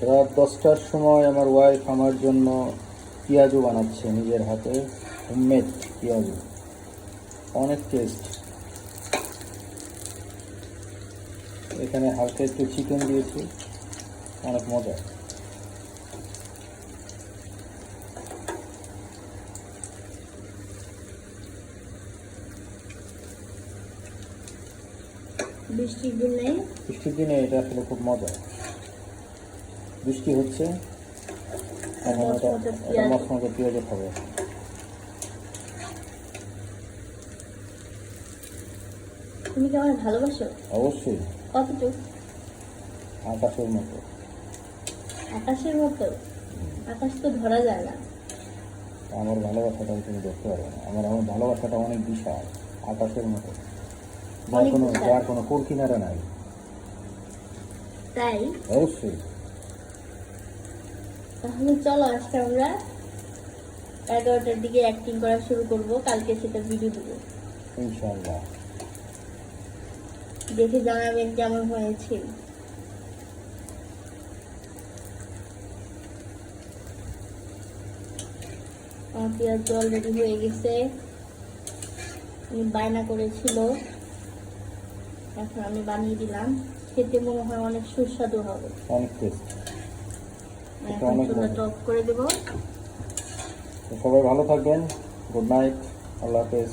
রাত 10টার সময় আমার ওয়াইফ আমার জন্য পেঁয়াজু বানাচ্ছে নিজের হাতে, হোমমেড পেঁয়াজু, অনেক টেস্ট। এখানে হালকা একটু চিকেন দিয়েছি, অনেক মজা। বৃষ্টির দিনে এটা আসলে খুব মজা। বৃষ্টি হচ্ছে, এখন এটা মশলা পেঁয়াজে খাবে। তুমি কি আমার ভালোবাসো? অবশ্যই। কতটুকু? আকাশের মতো। আকাশের মতো? আকাশ তো ধরা যায় না। আমার ভালোবাসাটা তুমি দেখতে পারবে না। আমার ভালোবাসাটা অনেক বিশাল, আকাশের মতো, যার কোনো কুল কিনারা নাই। তাই? অবশ্যই। তাহলে চলো আজকে আমরা 11টার দিকে অ্যাক্টিং করা শুরু করব, কালকে সেটা ভিডিও দেবো ইনশাআল্লাহ। দেখে জানাবেন কেমন হয়েছে। আমার পেঁয়াজ অলরেডি হয়ে গেছে, বায়না করেছিল, এখন আমি বানিয়ে দিলাম। খেতে মনে হয় অনেক সুস্বাদু হবে, অনেক টেস্ট। এখন চুলাটা অফ করে দেবো। সবাই ভালো থাকবেন। গুড নাইট, আল্লাহ হাফেজ।